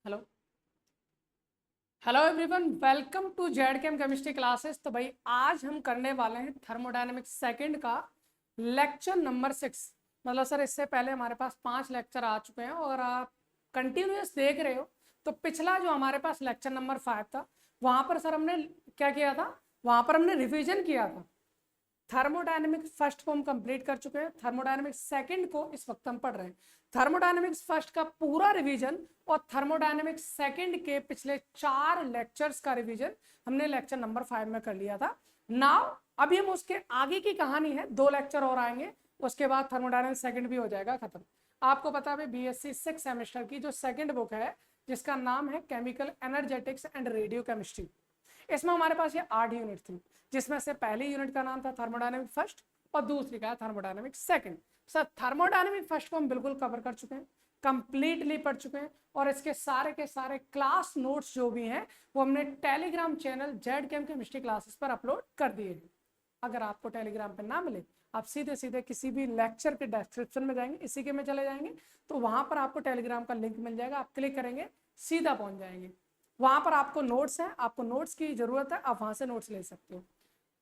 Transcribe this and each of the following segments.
Hello hello everyone, welcome to Z Chem chemistry classes. तो भाई आज हम करने वाले हैं थर्मोडायनेमिक्स सेकंड का लेक्चर नंबर 6। मतलब सर इससे पहले हमारे पास 5 लेक्चर आ चुके हैं और आप कंटिन्यूस देख रहे हो। तो पिछला जो हमारे पास लेक्चर नंबर 5 था, वहां पर सर हमने क्या किया था, वहां पर हमने रिविजन किया था। थर्मोडायनेमिक्स फर्स्ट को हम कंप्लीट कर चुके हैं, थर्मोडायनेमिक्स सेकंड को इस वक्त हम पढ़ रहे हैं। थर्मोडायनेमिक्स फर्स्ट का पूरा रिवीजन और थर्मोडायनेमिक्स सेकंड के पिछले 4 लेक्चर्स का रिवीजन हमने लेक्चर नंबर 5 में कर लिया था। नाउ अभी हम उसके आगे की कहानी है, 2 लेक्चर और आएंगे, उसके बाद थर्मोडायनेमिक्स सेकंड भी हो जाएगा खत्म। आपको पता है बीएससी 6 सेमेस्टर की जो सेकंड बुक है, जिसका नाम है chemical energetics and radio chemistry, इसमें हमारे पास ये 8 यूनिट थी, जिसमें से पहली यूनिट का नाम था थर्मोडायनेमिक फर्स्ट और दूसरी का thermodynamic second. Sir thermodynamic first को हम बिल्कुल कवर कर चुके हैं, कंप्लीटली पढ़ चुके हैं, और इसके सारे के सारे क्लास नोट्स जो भी हैं वो हमने Telegram channel Z Chem chemistry classes पर अपलोड कर दिए हैं। अगर आपको टेलीग्राम पर ना मिले, आप सीधे सीधे किसी भी लेक्चर के डिस्क्रिप्शन में जाएंगे, इसी के में चले जाएंगे, तो वहां पर आपको टेलीग्राम का लिंक मिल जाएगा, आप क्लिक करेंगे सीधा पहुंच जाएंगे। वहां पर आपको नोट्स हैं, आपको नोट्स की जरूरत है, आप वहां से नोट्स ले सकते हो।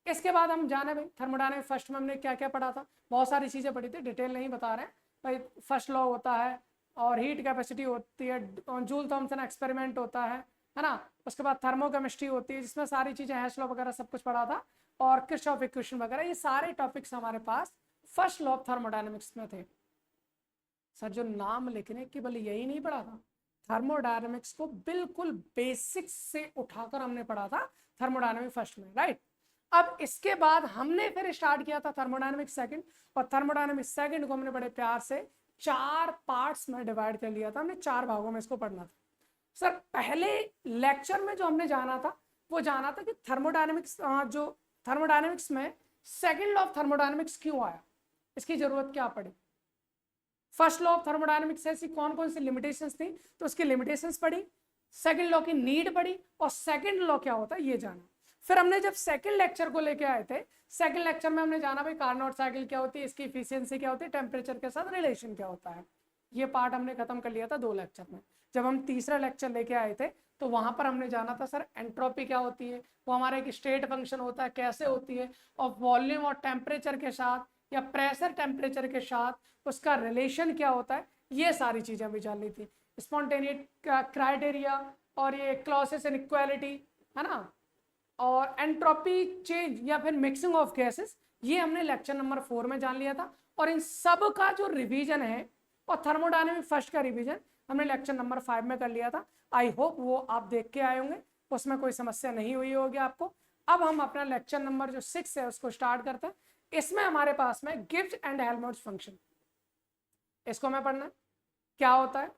इसके बाद हम जाने भाई थर्मोडायनेमिक फर्स्ट में हमने क्या क्या पढ़ा था, बहुत सारी चीजें पढ़ी थी, डिटेल नहीं बता रहे हैं भाई। फर्स्ट लॉ होता है और हीट कैपेसिटी होती है, जूल थॉमसन एक्सपेरिमेंट होता है ना। उसके बाद थर्मोकेमिस्ट्री होती है, जिसमें सारी चीजें हैश लॉ वगैरह सब कुछ पढ़ा था, और किरचॉफ इक्वेशन वगैरह, ये सारे टॉपिक्स हमारे पास फर्स्ट लॉ ऑफ थर्मोडायनेमिक्स में थे। सर जो नाम लिखने केवल यही नहीं पढ़ा था, थर्मोडायनेमिक्स को बिल्कुल बेसिक्स से उठाकर हमने पढ़ा था थर्मोडायनेमिक फर्स्ट में, राइट। अब इसके बाद हमने फिर स्टार्ट किया था थर्मोडायनेमिक सेकंड, और थर्मोडायनेमिक सेकंड को हमने बड़े प्यार से 4 पार्ट्स में डिवाइड कर लिया था, हमने 4 भागों में इसको पढ़ना था। सर पहले लेक्चर में जो हमने जाना था, वो जाना था कि थर्मोडायनेमिक्स जो थर्मोडायनेमिक्स में सेकंड लॉ ऑफ थर्मोडायनेमिक्स क्यों आया, इसकी जरूरत क्या पड़ी। फर्स्ट लॉ ऑफ थर्मोडायनेमिक्स ऐसी कौन कौन सी लिमिटेशंस थी, तो उसकी लिमिटेशंस पढ़ी, सेकंड लॉ की नीड पढ़ी, और सेकंड लॉ क्या होता है ये जाना। फिर हमने जब सेकंड लेक्चर को लेके आए थे, सेकंड लेक्चर में हमने जाना भाई कार्नोट साइकिल क्या होती है, इसकी इफिशियंसी क्या होती है, टेम्परेचर के साथ रिलेशन क्या होता है। ये पार्ट हमने खत्म कर लिया था 2 लेक्चर में। जब हम तीसरा लेक्चर लेके आए थे, तो वहां पर हमने जाना था सर एंट्रोपी क्या होती है, वो हमारा एक स्टेट फंक्शन होता है, कैसे होती है, और वॉल्यूम और टेम्परेचर के साथ या प्रेशर टेम्परेचर के साथ उसका रिलेशन क्या होता है, ये सारी चीजें हमें जाननी थी। स्पॉन्टेनियस क्राइटेरिया, और ये क्लॉसेस इनइक्वालिटी, है ना, और एंट्रोपी चेंज या फिर मिक्सिंग ऑफ गैसेस, ये हमने लेक्चर नंबर 4 में जान लिया था। और इन सब का जो रिवीजन है, और थर्मोडायनेमिक फर्स्ट का रिवीजन हमने लेक्चर नंबर 5 में कर लिया था। आई होप वो आप देख के आए होंगे, उसमें कोई समस्या नहीं हुई होगी आपको। अब हम अपना लेक्चर नंबर जो 6 है उसको स्टार्ट करते हैं। इसमें हमारे पास में गिब्स एंड हेल्महोल्ट्ज फंक्शन, इसको हमें पढ़ना है क्या होता है,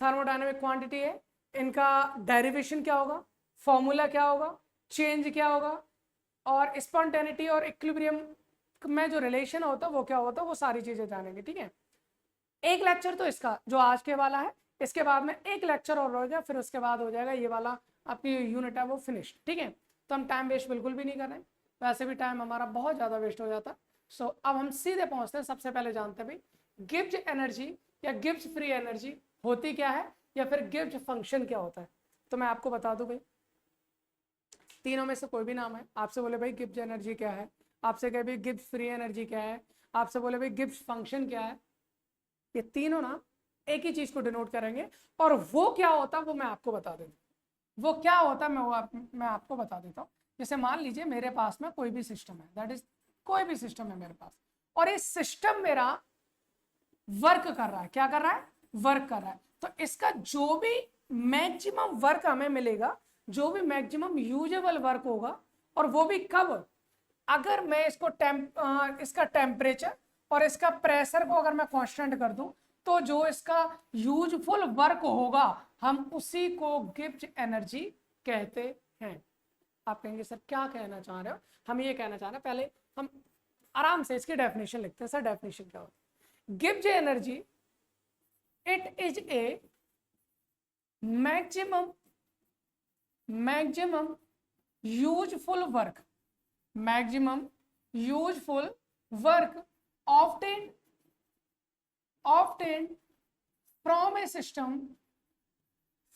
थर्मोडायनेमिक क्वांटिटी है, इनका डेरिवेशन क्या होगा, फॉर्मूला क्या होगा, चेंज क्या होगा, और स्पॉन्टेनिटी और इक्विलिब्रियम में जो रिलेशन होता है वो क्या होता है, वो सारी चीजें जानेंगे, ठीक है। एक लेक्चर तो इसका जो आज के वाला है, इसके बाद में एक लेक्चर और रहेगा, फिर उसके बाद हो जाएगा ये वाला आपकी यूनिट है वो फिनिश, ठीक है। तो हम टाइम वेस्ट बिल्कुल भी नहीं कर रहे हैं, वैसे भी टाइम हमारा बहुत ज़्यादा वेस्ट हो जाता है। सो अब हम सीधे पहुंचते हैं, सबसे पहले जानते हैं भाई गिब्स एनर्जी या गिब्स फ्री एनर्जी होती क्या है, या फिर गिब्स फंक्शन क्या होता है। तो मैं आपको बता दूं भाई, तीनों में से कोई भी नाम है, आपसे बोले भाई गिब्स एनर्जी क्या है, आपसे कहे भाई गिब्स फ्री एनर्जी क्या है, आपसे बोले भाई गिब्स फंक्शन क्या है, ये तीनों ना एक ही चीज को डिनोट करेंगे, और वो क्या होता है वो मैं आपको बता देता हूँ। वो क्या होता है मैं आपको बता देता हूँ। जैसे मान लीजिए मेरे पास में कोई भी सिस्टम है, दैट इज कोई भी सिस्टम है मेरे पास, और ये सिस्टम मेरा वर्क कर रहा है, क्या कर रहा है, वर्क कर रहा है। तो इसका जो भी मैक्सिमम वर्क हमें मिलेगा, जो भी मैक्सिमम यूजेबल वर्क होगा, और वो भी कब, अगर मैं इसको इसका टेम्परेचर और इसका प्रेशर को अगर मैं कांस्टेंट कर दूं, तो जो इसका यूजफुल वर्क होगा हम उसी को गिब्स एनर्जी कहते हैं। आप कहेंगे सर क्या कहना चाह रहे हो, हम ये कहना चाह रहे हैं, पहले हम आराम से इसकी डेफिनेशन लिखते हैं। सर डेफिनेशन क्या होती है, Gibbs energy it is a maximum maximum useful work, maximum useful work obtained from a system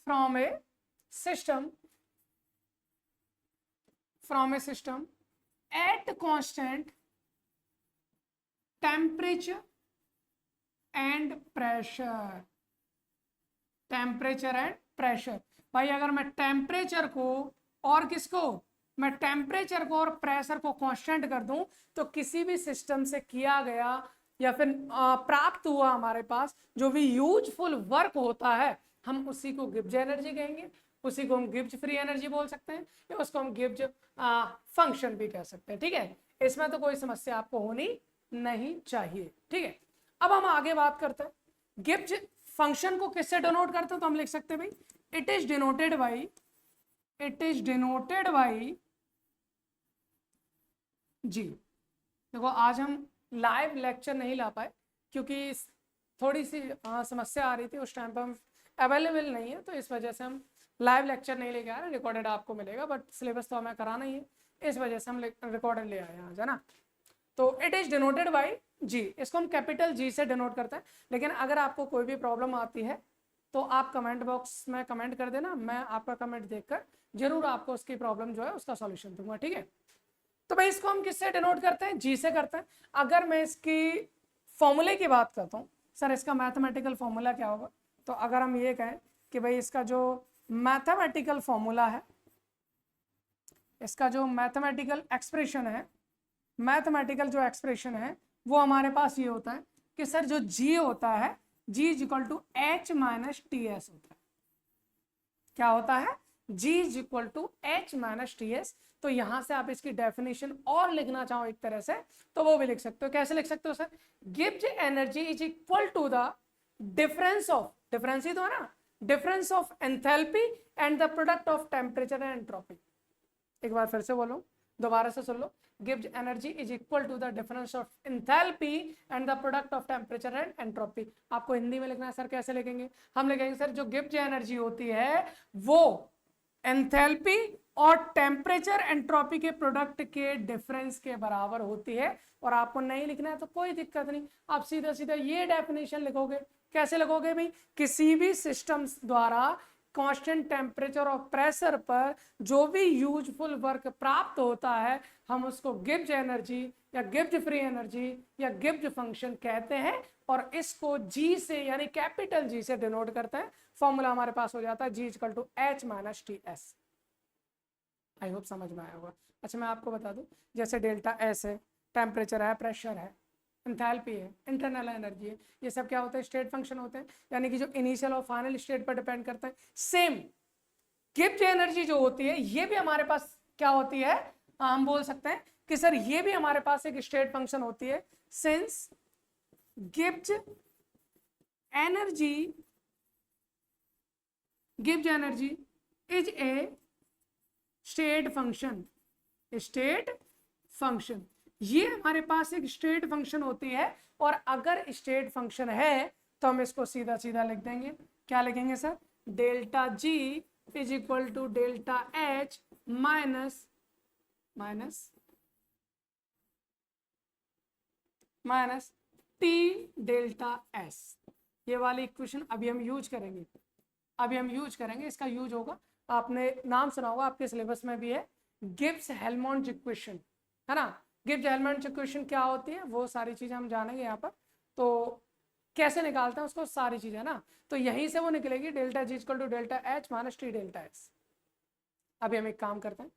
from A system at constant temperature and pressure. Temperature and pressure, भाई अगर मैं टेम्परेचर को और किसको, मैं टेम्परेचर को और प्रेशर को कांस्टेंट कर दूं तो किसी भी सिस्टम से किया गया या फिर प्राप्त हुआ हमारे पास जो भी यूजफुल वर्क होता है हम उसी को गिब्स एनर्जी कहेंगे, उसी को हम गिब्स फ्री एनर्जी बोल सकते हैं या उसको हम गिब्स फंक्शन भी कह सकते हैं। ठीक है, इसमें तो कोई समस्या आपको होनी नहीं चाहिए। ठीक है, अब हम आगे बात करते हैं गिब्स फंक्शन को किससे डिनोट करते हैं, तो हम लिख सकते हैं भाई इट इज डिनोटेड बाई जी। देखो आज हम लाइव लेक्चर नहीं ला पाए क्योंकि थोड़ी सी समस्या आ रही थी, उस टाइम पर हम अवेलेबल नहीं है, तो इस वजह से हम लाइव लेक्चर नहीं लेके आ रहे। रिकॉर्डेड आपको मिलेगा बट सिलेबस तो हमें कराना ही है, इस वजह से हम रिकॉर्डेड ले आए आज, है ना। तो इट इज डिनोटेड बाई जी, इसको हम कैपिटल जी से डिनोट करते हैं। लेकिन अगर आपको कोई भी प्रॉब्लम आती है तो आप कमेंट बॉक्स में कमेंट कर देना, मैं आपका कमेंट देखकर जरूर आपको उसकी प्रॉब्लम जो है उसका सॉल्यूशन दूंगा। ठीक है, तो भाई इसको हम किससे डिनोट करते हैं, जी से करते हैं। अगर मैं इसकी फॉर्मूले की बात करता हूँ, सर इसका मैथमेटिकल फॉर्मूला क्या होगा, तो अगर हम ये कहें कि भाई इसका जो मैथमेटिकल फॉर्मूला है, इसका जो मैथमेटिकल एक्सप्रेशन है, मैथमेटिकल जो एक्सप्रेशन है वो हमारे पास ये होता है कि सर जो जी होता है G is equal to H minus T S होता है। क्या होता है, G is equal to H minus T S. तो यहां से आप इसकी डेफिनेशन और लिखना चाहो एक तरह से तो वो भी लिख सकते हो। कैसे लिख सकते हो सर, गिव्स energy is equal to the difference of, difference ही तो है ना, difference of enthalpy and the product of temperature and entropy. एक बार फिर से बोलो, दोबारा से सुन लो, gives energy is equal to the difference of enthalpy and the product of temperature and entropy। आपको हिंदी में लिखना है सर, कैसे लिखेंगे, हम लिखेंगे सर जो गिव्स एनर्जी होती है वो एंथैल्पी और टेम्परेचर एंट्रोपी के प्रोडक्ट के डिफरेंस के बराबर होती है। और आपको नहीं लिखना है तो कोई दिक्कत नहीं, आप सीधा सीधा ये डेफिनेशन लिखोगे। कैसे लिखोगे भाई, किसी भी सिस्टम द्वारा कांस्टेंट टेम्परेचर और प्रेशर पर जो भी यूजफुल वर्क प्राप्त होता है हम उसको गिब्स एनर्जी या गिब्स फ्री एनर्जी या गिब्स फंक्शन कहते हैं और इसको जी से यानी कैपिटल जी से डिनोट करते हैं। फॉर्मूला हमारे पास हो जाता है G equal to H minus T S. I hope समझ में आया होगा। अच्छा मैं आपको बता दूं, जैसे डेल्टा एस है, टेम्परेचर है, प्रेशर है, एंथैल्पी है, इंटरनल एनर्जी है, ये सब क्या होता है, स्टेट फंक्शन होते हैं, यानी कि जो इनिशियल और फाइनल स्टेट पर डिपेंड करता है। सेम गिब्स एनर्जी जो होती है ये भी हमारे पास क्या होती है, हम बोल सकते हैं कि सर ये भी हमारे पास एक स्टेट फंक्शन होती है। Since Gibbs energy is a state function, state function, ये हमारे पास एक स्टेट फंक्शन होती है। और अगर स्टेट फंक्शन है तो हम इसको सीधा सीधा लिख देंगे। क्या लिखेंगे sir, delta G is equal to delta H minus T delta S. ये वाली इक्वेशन अभी हम यूज करेंगे, इसका यूज होगा, आपने नाम सुना होगा, आपके सिलेबस में भी है, गिब्स हेल्महोल्ट्ज इक्वेशन, है ना। गिब्स हेल्महोल्ट्ज इक्वेशन क्या होती है वो सारी चीजें हम जानेंगे यहाँ पर। तो कैसे निकालते हैं उसको, सारी चीजें ना, तो यहीं से वो निकलेगी delta G equal to delta H minus T delta S. अभी हम एक काम करते हैं,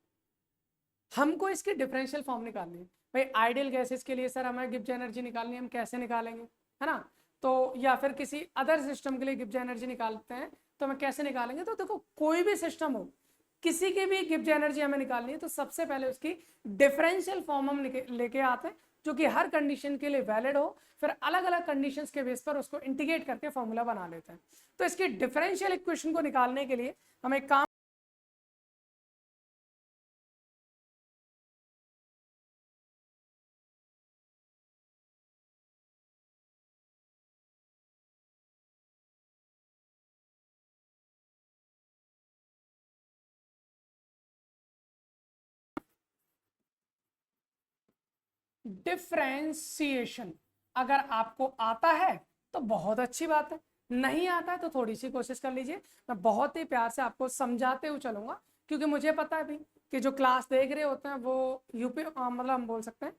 हमको इसकी डिफरेंशियल फॉर्म निकालनी है। भाई आइडियल गैसेस के लिए सर हमें गिब्स एनर्जी निकालनी है, हम कैसे निकालेंगे, है ना। तो या फिर किसी अदर सिस्टम के लिए गिब्स एनर्जी निकालते हैं तो हमें कैसे निकालेंगे, तो देखो कोई भी सिस्टम हो, किसी की भी गिब्स एनर्जी हमें निकालनी है तो सबसे पहले उसकी डिफरेंशियल फॉर्म हम लेके आते हैं जो कि हर कंडीशन के लिए वैलिड हो, फिर अलग अलग कंडीशंस के बेस पर उसको इंटीग्रेट करके फॉर्मूला बना लेते हैं। तो इसकी डिफरेंशियल इक्वेशन को निकालने के लिए हम एक काम, डिफरेंशिएशन अगर आपको आता है तो बहुत अच्छी बात है, नहीं आता है तो थोड़ी सी कोशिश कर लीजिए, मैं बहुत ही प्यार से आपको समझाते हुए चलूंगा, क्योंकि मुझे पता है भी कि जो क्लास देख रहे होते हैं वो यूपी मतलब हम बोल सकते हैं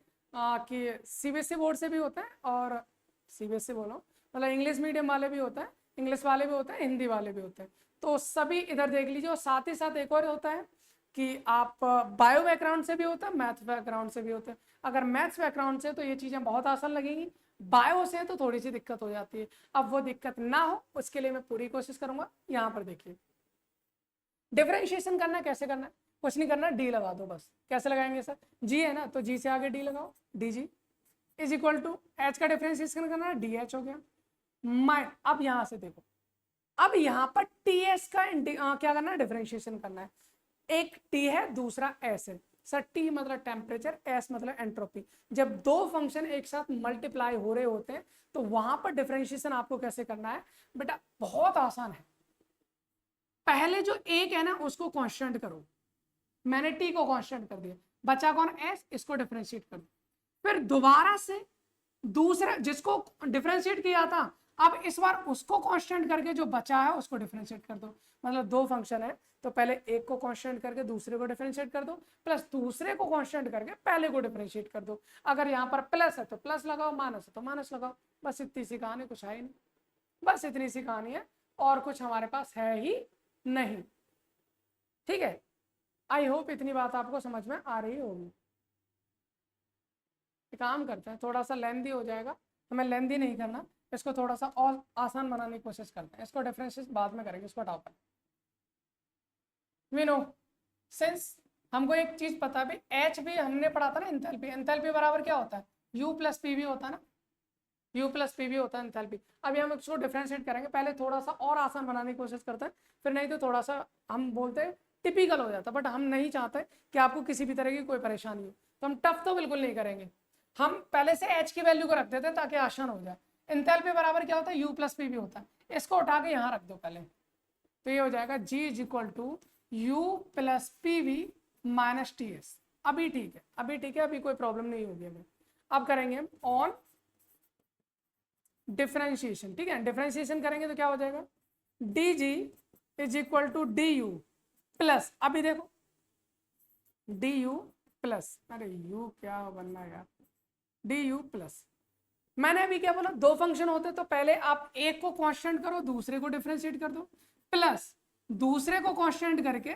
कि सीबीएसई बोर्ड से भी होते हैं, और सीबीएसई बोलो मतलब इंग्लिश मीडियम वाले भी होते हैं, इंग्लिश वाले भी होते हैं, हिंदी वाले भी होते हैं, तो सभी इधर देख लीजिए। और साथ ही साथ एक और होता है कि आप बायो बैकग्राउंड से भी होता है, मैथ बैकग्राउंड से भी होता है। अगर मैथ्स बैकग्राउंड से तो ये चीज़ें बहुत आसान लगेंगी, बायो से तो थोड़ी सी दिक्कत हो जाती है। अब वो दिक्कत ना हो उसके लिए मैं पूरी कोशिश करूंगा। यहाँ पर देखिए, डिफरेंशिएशन करना है, कैसे करना है, कुछ नहीं करना, डी लगा दो बस। कैसे लगाएंगे सर, जी है ना, तो जी से आगे डी लगाओ, D G is equal to H का डिफरेंशिएशन करना है, डी एच हो गया माइन। अब यहाँ से देखो, अब यहाँ पर टी एस का क्या करना है, डिफरेंशिएशन करना है। एक टी है, दूसरा एस है। सर टी मतलब टेम्परेचर, एस मतलब एंट्रोपी। जब दो फंक्शन एक साथ मल्टीप्लाई हो रहे होते हैं तो वहां पर डिफरेंशिएशन आपको कैसे करना है बेटा, बहुत आसान है। पहले जो एक है ना उसको कांस्टेंट करो, मैंने टी को कांस्टेंट कर दिया, बचा कौन, एस, इसको डिफरेंशिएट कर दो। फिर दोबारा से दूसरा जिसको डिफरेंशिएट किया था, अब इस बार उसको कांस्टेंट करके जो बचा है उसको डिफरेंशिएट कर दो। मतलब दो फंक्शन है तो पहले एक को कांस्टेंट करके दूसरे को डिफरेंशिएट कर दो, प्लस दूसरे को कांस्टेंट करके पहले को डिफरेंशिएट कर दो। अगर यहाँ पर प्लस है तो प्लस लगाओ, माइनस है तो माइनस लगाओ। बस इतनी सी कहानी, कुछ है ही नहीं, बस इतनी सी कहानी है, और कुछ हमारे पास है ही नहीं। ठीक है, आई होप इतनी बात आपको समझ में आ रही होगी। काम करते हैं, थोड़ा सा लेंदी हो जाएगा, हमें लेंदी नहीं करना, इसको थोड़ा सा और आसान बनाने की कोशिश करते हैं। इसको डिफरेंशिएट बाद में करेंगे, इसको हटाओ पर। वी नो सिंस हमको एक चीज पता है भाई, एच भी हमने पढ़ा था ना, एंथैल्पी। एंथैल्पी बराबर क्या होता है, यू प्लस पी वी होता है ना, यू प्लस पी वी होता है एंथैल्पी। अभी हम इसको डिफरेंशिएट करेंगे, पहले थोड़ा सा और आसान बनाने की कोशिश करते हैं, फिर नहीं तो थोड़ा सा हम बोलते हैं टिपिकल हो जाता है, बट हम नहीं चाहते कि आपको किसी भी तरह की कोई परेशानी हो, तो हम टफ तो बिल्कुल नहीं करेंगे। हम पहले से एच की वैल्यू को रख देते हैं ताकि आसान हो जाए। एंथैल्पी बराबर क्या होता है, यू प्लस पी वी होता है। इसको उठा के यहाँ रख दो पहले, तो ये हो जाएगा G is equal to U plus P V minus T S. अभी ठीक है, अभी ठीक है, अभी कोई प्रॉब्लम नहीं होगी हमें। अब करेंगे हम ऑन डिफरेंशिएशन। ठीक है, डिफरेंशिएशन करेंगे तो क्या हो जाएगा, D G is equal to D U plus, अभी देखो डी यू प्लस, अरे यू क्या बनना यार, डी यू प्लस। मैंने अभी क्या बोला, दो फंक्शन होते तो पहले आप एक को कांस्टेंट करो, दूसरे को डिफरेंशिएट कर दो, प्लस दूसरे को कांस्टेंट करके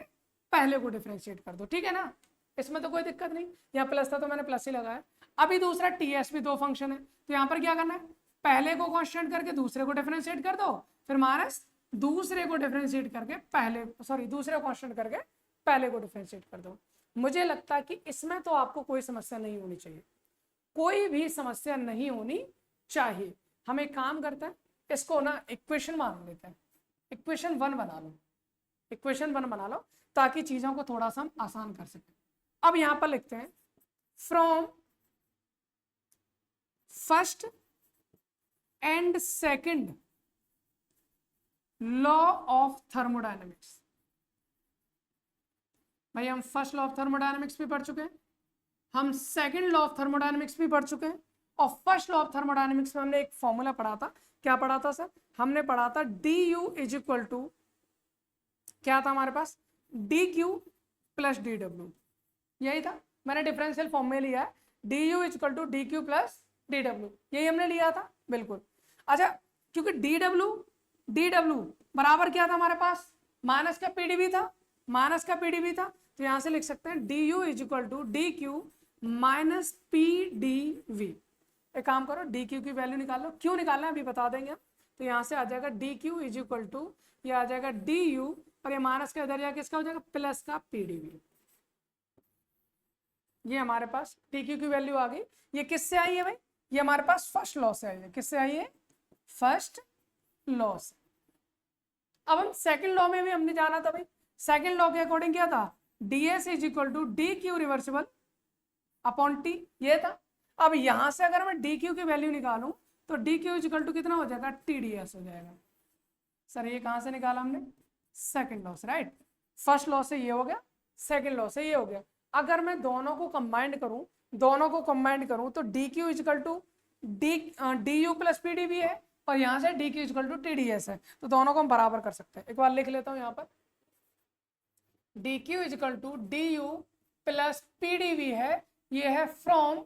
पहले को डिफरेंशिएट कर दो। ठीक है ना, इसमें तो कोई दिक्कत नहीं, यहाँ प्लस था तो मैंने प्लस ही लगाया। अभी दूसरा टी एस भी दो फंक्शन है, तो यहाँ पर क्या करना है, पहले को कांस्टेंट करके दूसरे को डिफरेंशिएट कर दो, फिर माइनस दूसरे को डिफरेंशिएट करके पहले, सॉरी दूसरे को कांस्टेंट करके पहले को डिफरेंशिएट कर दो। मुझे लगता है कि इसमें तो आपको कोई समस्या नहीं होनी चाहिए, कोई भी समस्या नहीं होनी चाहिए। हम एक काम करते हैं, इसको ना इक्वेशन मान लेते हैं, इक्वेशन 1 बना लो, इक्वेशन 1 बना लो ताकि चीजों को थोड़ा सा हम आसान कर सकें। अब यहां पर लिखते हैं from first and second law of thermodynamics. भाई हम फर्स्ट लॉ ऑफ थर्मोडायनेमिक्स भी पढ़ चुके हैं, हम सेकंड लॉ ऑफ थर्मोडायनेमिक्स भी पढ़ चुके हैं, और फर्स्ट लॉ ऑफ थर्मोडायनेमिक्स में हमने एक फॉर्मूला पढ़ा था। क्या पढ़ा था सर, हमने पढ़ा था D U is equal to, क्या था हमारे पास, D Q plus D W, यही था। मैंने डिफरेंशियल फॉर्म में लिया है, D U is equal to D Q plus D W, यही हमने लिया था बिल्कुल। अच्छा, क्योंकि डी डब्ल्यू बराबर क्या था हमारे पास, माइनस का पीडीवी था, माइनस का पीडीवी था, तो यहां से लिख सकते हैं D U is equal to D Q minus P D V. एक काम करो, डी क्यू की वैल्यू निकाल लो, क्यों निकालना है अभी बता देंगे। तो यहाँ से आ जाएगा D Q is equal to, ये आ जाएगा डी यू, और ये माइनस का इधर जाके किसका हो जाएगा, प्लस का पी डी वी। ये हमारे पास डी क्यू की वैल्यू आ गई। ये किससे आई है भाई, ये हमारे पास फर्स्ट लॉ से आई है। किससे आई है, फर्स्ट लॉ से। अब हम सेकंड लॉ में भी हमने जाना था भाई, सेकंड लॉ के अकॉर्डिंग क्या था, D S is equal to D Q reversible upon T, ये था। अब यहां से अगर मैं डी क्यू की वैल्यू निकालूं तो D Q is equal to कितना हो जाएगा, टी डी एस हो जाएगा। सर ये कहां से निकाला हमने, सेकंड लॉ से, राइट। फर्स्ट लॉ से ये हो गया, सेकंड लॉ से ये हो गया। अगर मैं दोनों को कंबाइंड करूं, तो D Q is equal to D U plus P D V है, और यहाँ से D Q equal to T D S है, तो दोनों को हम बराबर कर सकते हैं। एक बार लिख लेता हूँ यहाँ पर, D Q equal to D U plus P D V है, ये है from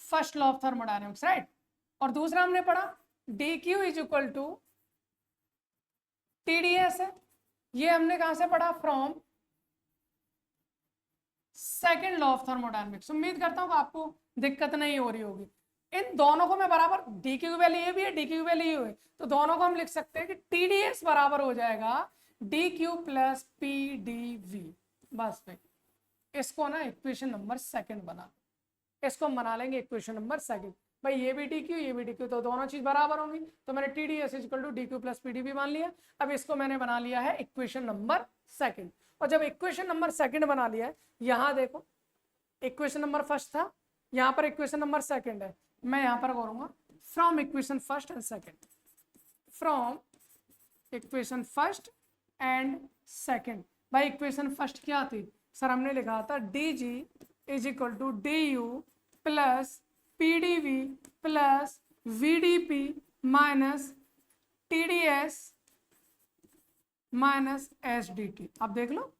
first law of thermodynamics, right. और दूसरा हमने पढ़ा D Q is equal to T D S है, ये हमने कहां से पढ़ा, from second law of thermodynamics. उम्मीद करता हूं कि आपको दिक्कत नहीं हो रही होगी। इन दोनों को मैं बराबर, डी क्यू वैल्यू ये भी है, डी क्यू वैल्यू ये है, तो दोनों को हम लिख सकते हैं कि टी डी एस बराबर हो जाएगा D Q plus P D V. बस भाई, इसको ना इक्वेशन नंबर सेकंड बना, इसको हम बना लेंगे इक्वेशन नंबर सेकंड। भाई ये भी डी क्यू, ये भी डी क्यू, तो दोनों चीज बराबर होंगी, तो मैंने T D S equal to D Q plus P D V मान लिया। अब इसको मैंने बना लिया है इक्वेशन नंबर सेकंड। और जब इक्वेशन नंबर सेकंड बना लिया है, यहाँ देखो इक्वेशन नंबर फर्स्ट था, यहाँ पर इक्वेशन नंबर सेकंड है, मैं यहाँ पर करूंगा from equation first and second, from equation first and second. भाई इक्वेशन फर्स्ट क्या थी सर, हमने लिखा था D G is equal to D U plus P D V plus V D P minus T D S minus S D T. अब देख लो,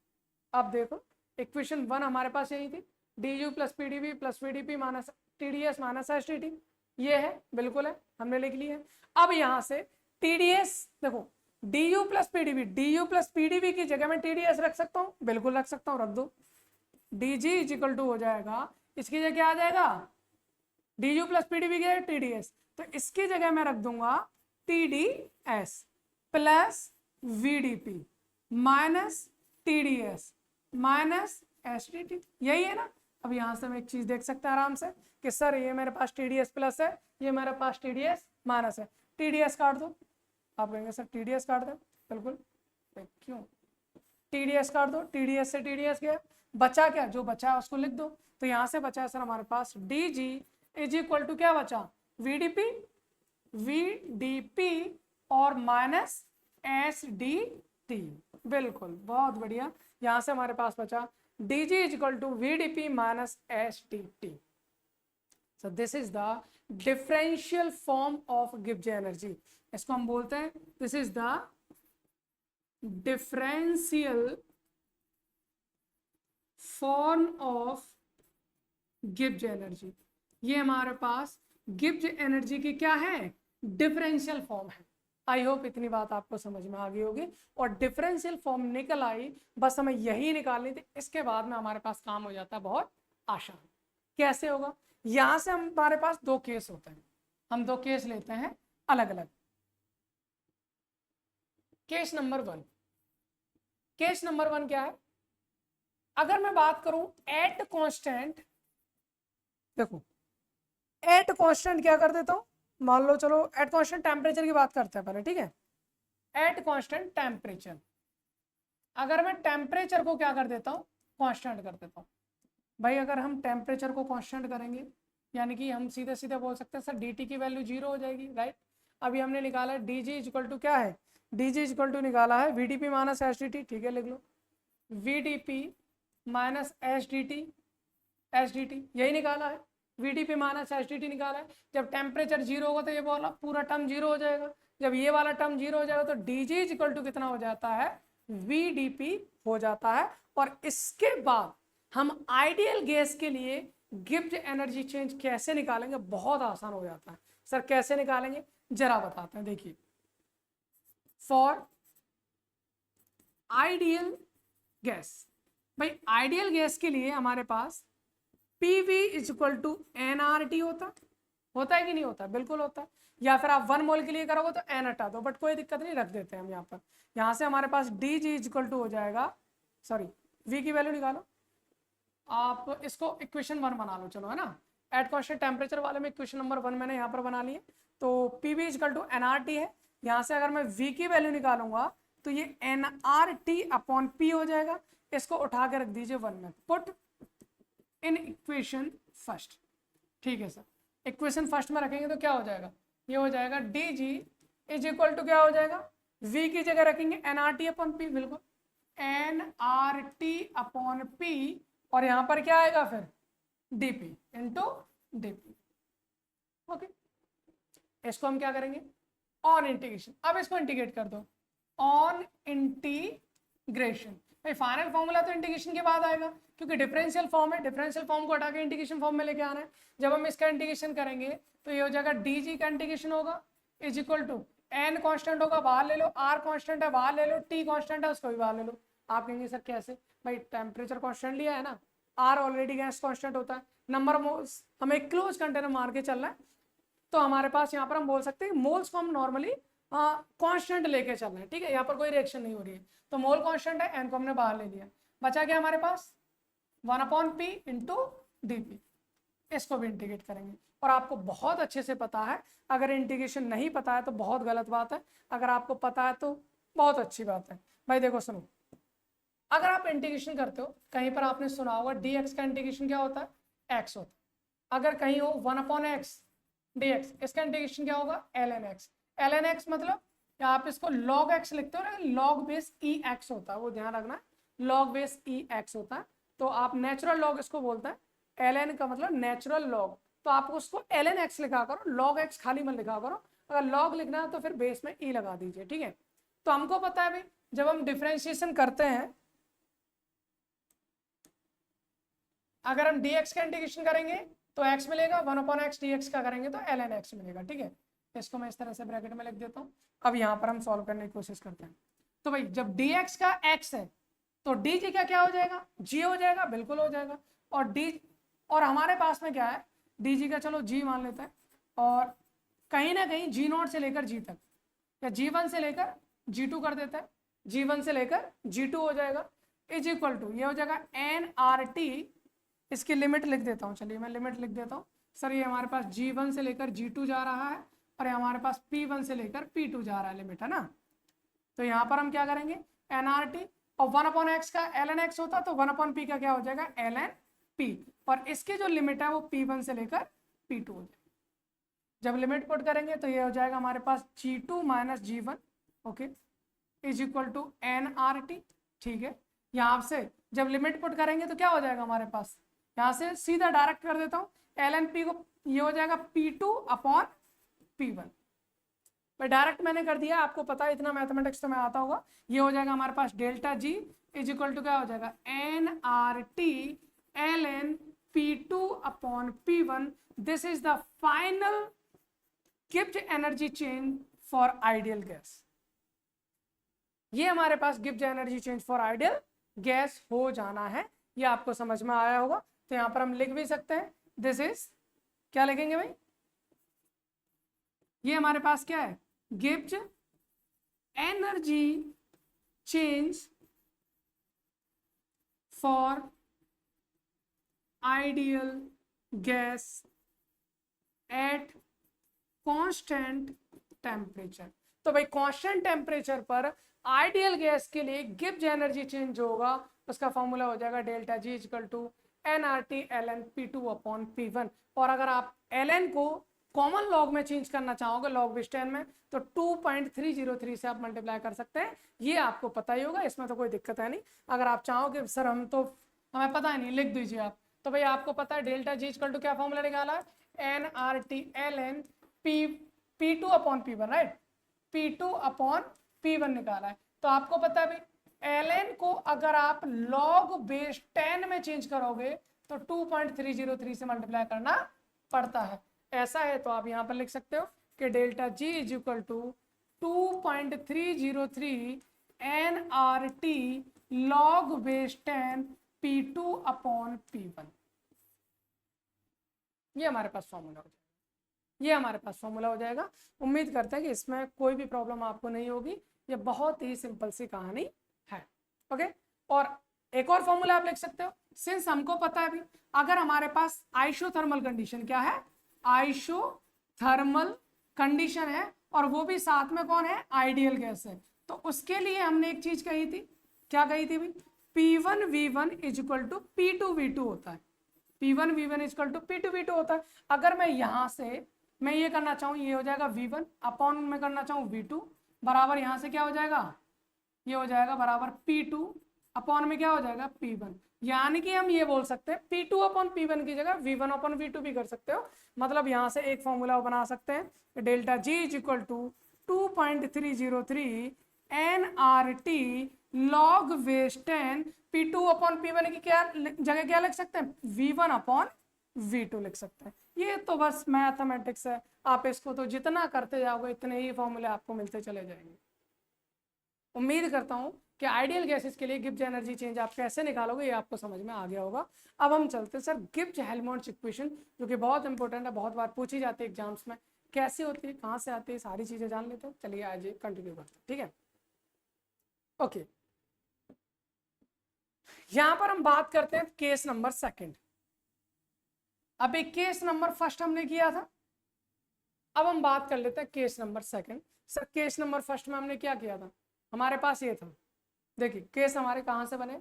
अब देखो इक्वेशन वन हमारे पास यही थी, D U plus P D V plus V D P minus T D S minus S D T, ये है, बिल्कुल है, हमने लिख लिया है। अब यहाँ से टी डी एस देखो, D U plus P D V, D U plus P D V की जगह में टी डी एस रख सकता हूँ, बिल्कुल रख सकता हूँ, रख दो। D G is equal to हो जाएगा, इसकी जगह क्या आ जाएगा, D U plus P D V की टी डी एस, तो इसकी जगह मैं रख दूंगा T D S plus V D P minus T D S minus S D T, यही है ना। अब यहाँ से हम एक चीज देख सकते हैं आराम से कि सर ये मेरे पास टी डी एस प्लस है, ये मेरे पास टी डी एस माइनस है, टी डी एस काट दो। आप कहेंगे सर टी डी एस काट दो, बिल्कुल, क्यों, टी डी एस काट दो, टी डी एस से टी डी एस गया, बचा क्या, जो बचा है उसको लिख दो। तो यहाँ से बचा है सर हमारे पास D G is equal to क्या बचा, V D P, V D P और माइनस एस डी टी, बिल्कुल, बहुत बढ़िया। यहाँ से हमारे पास बचा D G is equal to V D P minus S D T. So this is the differential form of Gibbs energy, इसको हम बोलते हैं this is the differential form of Gibbs energy. ये हमारे पास गिब्स एनर्जी की क्या है, डिफरेंशियल फॉर्म है। आई होप इतनी बात आपको समझ में आ गई होगी। और डिफरेंशियल फॉर्म निकल आई, बस हमें यही निकालनी थी, इसके बाद में हमारे पास काम हो जाता है बहुत आसान। कैसे होगा, यहां से हमारे पास दो केस होते हैं, हम दो केस लेते हैं अलग अलग। Case number one, case number one क्या है, अगर मैं बात करूं एट कांस्टेंट, देखो एट कांस्टेंट क्या कर देता हूं, मान लो चलो एट कांस्टेंट टेम्परेचर की बात करते हैं पहले, ठीक है। एट कांस्टेंट टेम्परेचर, अगर मैं टेम्परेचर को क्या कर देता हूं, कांस्टेंट कर देता हूं। भाई अगर हम टेम्परेचर को कांस्टेंट करेंगे, यानी कि हम सीधे सीधे बोल सकते हैं सर डी टी की वैल्यू जीरो हो जाएगी, राइट। अभी हमने निकाला है डी जी इक्वल टू क्या है, डी जी इक्वल टू निकाला है V D P minus S D T, ठीक है, लिख लो V D P minus S D T, S D T यही निकाला है, V D P minus S D T निकाला है। जब टेम्परेचर जीरो होगा तो ये वाला पूरा टर्म जीरो हो जाएगा, जब ये वाला टर्म जीरो हो जाएगा तो डी जी इक्वल टू कितना हो जाता है, वी डी पी हो जाता है। और इसके बाद हम आइडियल गैस के लिए गिब्स एनर्जी चेंज कैसे निकालेंगे, बहुत आसान हो जाता है। सर कैसे निकालेंगे, जरा बताते हैं, देखिए। फॉर आइडियल गैस, भाई आइडियल गैस के लिए हमारे पास PV is equal to NRT होता है कि नहीं होता, बिल्कुल होता है। या फिर आप 1 मोल के लिए करोगे तो N हटा दो, बट कोई दिक्कत नहीं, रख देते हैं हम यहाँ पर। यहाँ से हमारे पास DG इज इक्वल टू हो जाएगा, सॉरी V की वैल्यू निकालो आप, इसको इक्वेशन 1 बना लो, चलो, है ना। एट कांस्टेंट टेम्परेचर वाले में इक्वेशन नंबर 1 मैंने यहाँ पर बना ली है। तो PV is equal to NRT है, यहाँ से अगर मैं V की वैल्यू निकालूंगा तो ये NRT अपॉन P हो जाएगा। इसको उठा के रख दीजिए 1 में, पुट इन इक्वेशन फर्स्ट, ठीक है सर। इक्वेशन फर्स्ट में रखेंगे तो क्या हो जाएगा, ये हो जाएगा D G is equal to क्या हो जाएगा, v की जगह रखेंगे nRT अपॉन p, बिल्कुल nRT अपॉन p, और यहां पर क्या आएगा फिर dp इंटू dp, ओके। इसको हम क्या करेंगे, ऑन इंटीग्रेशन। अब इसको इंटीग्रेट कर दो, ऑन इंटीग्रेशन। भाई फाइनल फॉर्मूला तो इंटीग्रेशन के बाद आएगा, क्योंकि डिफरेंशियल फॉर्म है, डिफरेंशियल फॉर्म को हटा के इंटीग्रेशन फॉर्म में लेके आना है। जब हम इसका इंटीग्रेशन करेंगे तो ये हो जाएगा डी जी का इंटीग्रेशन होगा is equal to an constant होगा, बाहर ले लो, आर कॉन्स्टेंट है बाहर ले लो, टी कॉन्स्टेंट है उसको भी बाहर ले लो। आप कहेंगे सर कैसे, भाई टेम्परेचर कॉन्स्टेंट लिया है ना, आर ऑलरेडी गैस कॉन्स्टेंट होता है, नंबर मोल्स हमें क्लोज कंटेनर मार के चलना है, तो हमारे पास यहाँ पर हम बोल सकते हैं मोल्स को हम नॉर्मली कांस्टेंट लेके चल रहे हैं, ठीक है, यहाँ पर कोई रिएक्शन नहीं हो रही है, तो मोल कांस्टेंट है, एन को हमने बाहर ले लिया, बचा क्या हमारे पास 1/p इंटू डी पी। इसको भी इंटीग्रेट करेंगे, और आपको बहुत अच्छे से पता है, अगर इंटीग्रेशन नहीं पता है तो बहुत गलत बात है, अगर आपको पता है तो बहुत अच्छी बात है। भाई देखो सुनो, अगर आप इंटीग्रेशन करते हो, कहीं पर आपने सुना होगा dx का इंटीग्रेशन क्या होता है, x होता है, अगर कहीं हो 1/x dx, इसका इंटीग्रेशन क्या होगा ln x। ln x मतलब आप इसको log x लिखते हो ना, log बेस e x होता है, वो ध्यान रखना, log बेस e x होता है, तो आप नेचुरल लॉग इसको बोलते हैं, ln का मतलब नेचुरल लॉग, तो आप उसको ln x लिखा करो, log x खाली मत लिखा करो, अगर log लिखना है तो फिर बेस में e लगा दीजिए, ठीक है। तो हमको पता है भाई जब हम डिफरेंशिएशन करते हैं, अगर हम dx का इंटीग्रेशन करेंगे तो x मिलेगा, 1/x dx का करेंगे तो ln x मिलेगा, ठीक है। इसको मैं इस तरह से ब्रैकेट में लिख देता हूँ। अब यहाँ पर हम सॉल्व करने की कोशिश करते हैं, तो भाई जब dx का x है तो dg का क्या हो जाएगा, g हो जाएगा, बिल्कुल हो जाएगा, और हमारे पास में क्या है dg का, चलो g मान लेते हैं, और कहीं ना कहीं g0 से लेकर g तक, या g1 से लेकर g2 कर देता है, g1 से लेकर g2 हो जाएगा, इज इक्वल टू ये हो जाएगा nRT, इसकी लिमिट लिख देता हूँ, चलिए मैं लिमिट लिख देता हूँ। सर ये हमारे पास g1 से लेकर g2 जा रहा है, और हमारे पास p1 से लेकर p2 जा रहा है, लिमिट है ना, तो यहाँ पर हम क्या करेंगे nRT, और 1/x का ln x होता तो 1/p का क्या हो जाएगा ln p, और इसकी जो लिमिट है वो p1 से लेकर p2 हो जाएगी। जब लिमिट पुट करेंगे तो ये हो जाएगा हमारे पास g2 minus g1, okay, is equal to nRT, ठीक है। यहाँ से जब लिमिट पुट करेंगे तो क्या हो जाएगा हमारे पास, यहाँ से सीधा डायरेक्ट कर देता हूँ, ln p को ये हो जाएगा p2/p1, मैं डायरेक्ट मैंने कर दिया, आपको पता है इतना मैथमेटिक्स तो मैं आता होगा। ये हो जाएगा हमारे पास delta G is equal to क्या हो जाएगा nRT ln p2/p1, this is the final Gibbs energy change for ideal gas. ये हमारे पास Gibbs energy change for ideal gas हो जाना है, ये आपको समझ में आया होगा। तो यहाँ पर हम लिख भी सकते हैं, दिस इज, क्या लिखेंगे भाई, ये हमारे पास क्या है, Gibbs energy change for ideal gas at constant temperature. तो भाई कांस्टेंट टेम्परेचर पर आइडियल गैस के लिए गिब्स एनर्जी चेंज होगा, उसका फॉर्मूला हो जाएगा delta G equal to nRT ln p2/p1, और अगर आप ln को कॉमन लॉग में चेंज करना चाहोगे, लॉग विस्टेन में, तो 2.303 से आप मल्टीप्लाई कर सकते हैं, ये आपको पता ही होगा, इसमें तो कोई दिक्कत है नहीं। अगर आप चाहोगे सर हम तो हमें पता है नहीं, लिख दीजिए आप, तो भाई आपको पता है डेल्टा जी इक्वल टू क्या फॉर्मूला निकाला है, nRT ln p2/p1, right, p2/p1 निकाला है। तो आपको पता है भाई ln को अगर आप log बेस 10 में चेंज करोगे तो 2.303 से मल्टीप्लाई करना पड़ता है। ऐसा है तो आप यहाँ पर लिख सकते हो कि delta G is equal to 2.303 nRT log base 10 p2/p1, ये हमारे पास फॉर्मूला हो जाएगा, ये हमारे पास फॉर्मूला हो जाएगा। उम्मीद करते हैं कि इसमें कोई भी प्रॉब्लम आपको नहीं होगी, ये बहुत ही सिंपल सी कहानी है, ओके। और एक और फॉर्मूला आप लिख सकते हो, सिंस हमको पता है अभी अगर हमारे पास आइसोथर्मल कंडीशन, क्या है, आइसोथर्मल कंडीशन है, और वो भी साथ में कौन है, आइडियल गैस है, तो उसके लिए हमने एक चीज कही थी, क्या कही थी भाई, P1V1 is equal to P2V2 होता है, P1V1 is equal to P2V2 होता है। अगर मैं यहाँ से मैं ये करना चाहूँ, ये हो जाएगा V1 अपॉन में करना चाहूँ V2 बराबर, यहाँ से क्या हो जाएगा, ये हो जाएगा बराबर P2 अपॉन में क्या हो जाएगा P1, यानी कि हम ये बोल सकते हैं P2 अपॉन P1 की जगह V1 अपॉन V2 भी कर सकते हो। मतलब यहाँ से एक फॉर्मूला बना सकते हैं, delta G is equal to 2.303 nRT log base 10 P2 upon P1 की क्या जगह क्या लिख सकते हैं, V1 अपॉन V2 लिख सकते हैं। ये तो बस मैथमेटिक्स है, आप इसको तो जितना करते जाओगे इतने ही फॉर्मूले आपको मिलते चले जाएंगे। उम्मीद करता हूँ कि आइडियल गैसेस के लिए गिब्स एनर्जी चेंज आप कैसे निकालोगे ये आपको समझ में आ गया होगा। अब हम चलते हैं सर गिब्स हेल्महोल्ट्ज इक्वेशन, जो कि बहुत इंपॉर्टेंट है, बहुत बार पूछी जाती है एग्जाम्स में, कैसे होती है, कहाँ से आती है, सारी चीजें जान लेते हैं। चलिए आज कंटिन्यू करते हैं, ठीक है। ओके, यहां पर हम बात करते हैं केस नंबर सेकंड। अभी केस नंबर फर्स्ट हमने किया था, अब हम बात कर लेते हैं case number second. Sir case number first में हमने क्या किया था, हमारे पास ये था, देखिए केस हमारे कहाँ से बने,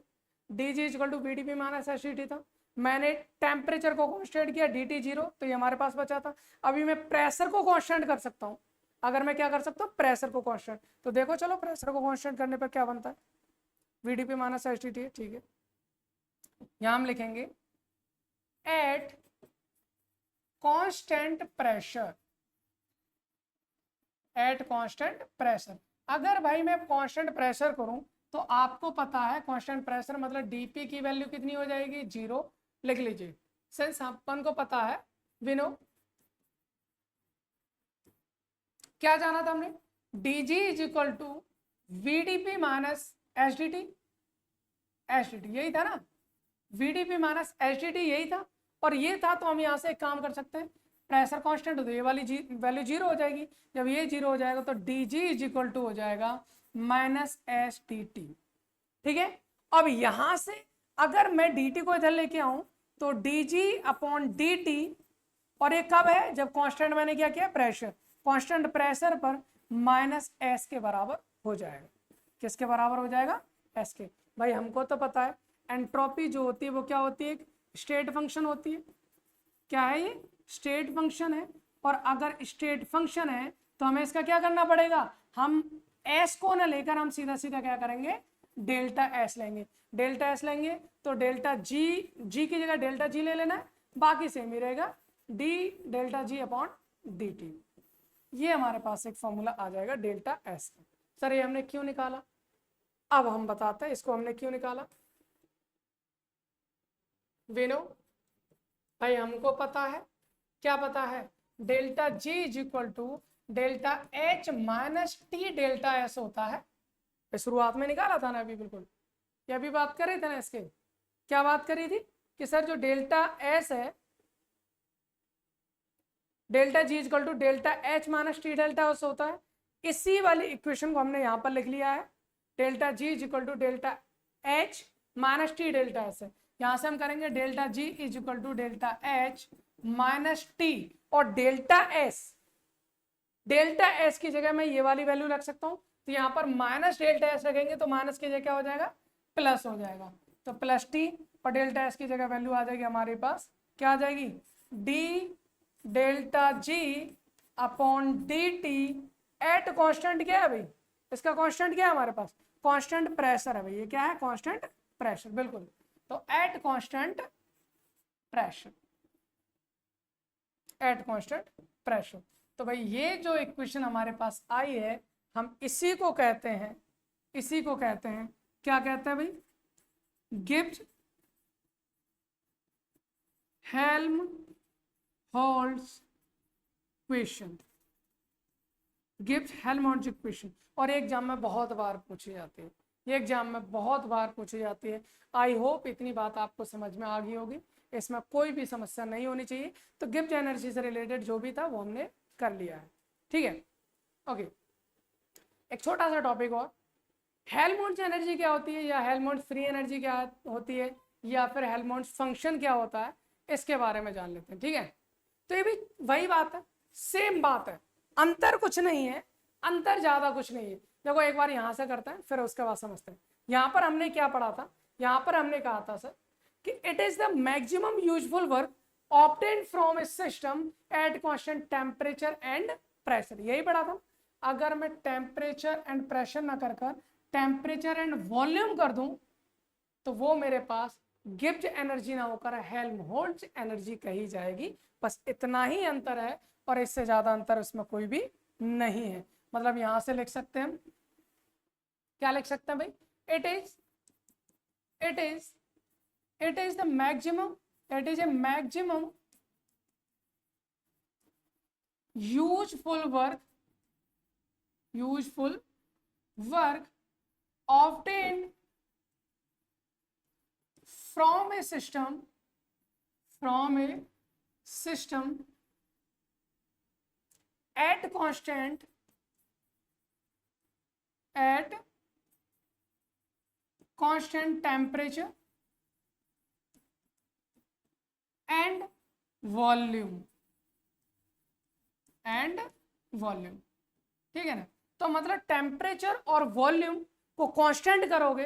D G equal to V D P minus S D T था, मैंने टेम्परेचर को कांस्टेंट किया डी टी जीरो, तो ये हमारे पास बचा था। अभी मैं प्रेशर को कांस्टेंट कर सकता हूँ, अगर मैं क्या कर सकता हूँ, प्रेशर को कांस्टेंट, तो देखो चलो प्रेशर को कांस्टेंट करने पर क्या बनता है, V D P minus S D T, ठीक है। यहाँ हम लिखेंगे at constant pressure, at constant pressure. अगर भाई मैं कांस्टेंट प्रेशर करूं तो आपको पता है कांस्टेंट प्रेशर मतलब डीपी की वैल्यू कितनी हो जाएगी, 0, लिख लीजिए। सिंस अपन को पता है, विनो क्या जाना था हमने, D G is equal to V D P minus S D T, S D T यही था ना, वीडीपी माइनस एसडीटी यही था, और ये था, तो हम यहाँ से एक काम कर सकते हैं, प्रेशर कांस्टेंट हो तो ये वाली वैल्यू 0 हो जाएगी, जब ये 0 हो जाएगा तो D G is equal to हो जाएगा माइनस एस टी टी, ठीक है। अब यहां से अगर मैं डी टी को इधर लेके आऊं तो डी जी अपॉन डी टी, और ये कब है, जब कांस्टेंट मैंने क्या किया, प्रेशर, कांस्टेंट प्रेशर पर माइनस एस के बराबर हो जाएगा। किसके बराबर हो जाएगा, एस के। भाई हमको तो पता है एंट्रोपी जो होती है वो क्या होती है, स्टेट फंक्शन होती है। क्या है ये, स्टेट फंक्शन है, और अगर स्टेट फंक्शन है तो हमें इसका क्या करना पड़ेगा, हम एस को ना लेकर हम सीधा सीधा क्या करेंगे, डेल्टा एस लेंगे। डेल्टा एस लेंगे तो डेल्टा जी, जी की जगह डेल्टा जी ले लेना है, बाकी सेम ही रहेगा, D delta G upon D T. ये हमारे पास एक फॉर्मूला आ जाएगा डेल्टा एस का। सर ये हमने क्यों निकाला, अब हम बताते हैं इसको हमने क्यों निकाला। विनो भाई हमको पता है, क्या पता है, delta G is equal to delta H minus T delta S होता है। शुरुआत में निकाला था ना अभी, बिल्कुल ये अभी बात कर रहे थे ना इसके, क्या बात करी थी कि सर जो डेल्टा एस है, delta G is equal to delta H minus T delta S होता है। इसी वाली इक्वेशन को हमने यहाँ पर लिख लिया है, delta G is equal to delta H minus T delta S है। यहाँ से हम करेंगे delta G is equal to delta H minus T, और डेल्टा एस की जगह मैं ये वाली वैल्यू रख सकता हूँ, तो यहाँ पर माइनस डेल्टा एस रखेंगे तो माइनस की जगह क्या हो जाएगा, प्लस हो जाएगा, तो प्लस टी, और डेल्टा एस की जगह वैल्यू आ जाएगी हमारे पास, क्या आ जाएगी, D delta G upon D T at constant, क्या है भाई, इसका कॉन्स्टेंट क्या है हमारे पास, कॉन्स्टेंट प्रेशर है भाई, ये क्या है, कॉन्स्टेंट प्रेशर, बिल्कुल। तो eight constant pressure, eight constant pressure. तो भाई ये जो इक्वेशन हमारे पास आई है, हम इसी को कहते हैं, इसी को कहते हैं, क्या कहते हैं भाई, Gibbs Helmholtz equation, Gibbs Helmholtz equation. और ये एग्जाम में बहुत बार पूछी जाती है, ये एग्जाम में बहुत बार पूछी जाती है। आई होप इतनी बात आपको समझ में आ गई होगी, इसमें कोई भी समस्या नहीं होनी चाहिए। तो गिब्स एनर्जी से रिलेटेड जो भी था वो हमने कर लिया है, ठीक है। ओके, एक छोटा सा टॉपिक और, हेल्महोल्ट्ज एनर्जी क्या होती है, या हेल्महोल्ट्ज फ्री एनर्जी क्या होती है, या फिर हेल्महोल्ट्ज फंक्शन क्या होता है, इसके बारे में जान लेते हैं, ठीक है। तो ये भी वही बात है, सेम बात है, अंतर कुछ नहीं है, अंतर ज्यादा कुछ नहीं है। देखो एक बार यहां से करते हैं फिर उसके बाद समझते हैं। यहाँ पर हमने क्या पढ़ा था, यहाँ पर हमने कहा था सर कि it is the maximum useful work obtained from A system at constant temperature and pressure, यही पढ़ा था। अगर मैं टेम्परेचर एंड प्रेशर ना कर टेम्परेचर एंड वॉल्यूम कर दूं तो वो मेरे पास गिब्स एनर्जी ना होकर हेल्महोल्ट्ज एनर्जी कही जाएगी। बस इतना ही अंतर है और इससे ज्यादा अंतर उसमें कोई भी नहीं है। मतलब यहां से लिख सकते हैं हम, क्या लिख सकते हैं भाई, it is it is it is the maximum, it is a maximum useful work obtained from a system at constant temperature and volume ठीक है ना। तो मतलब टेम्परेचर और वॉल्यूम को कांस्टेंट करोगे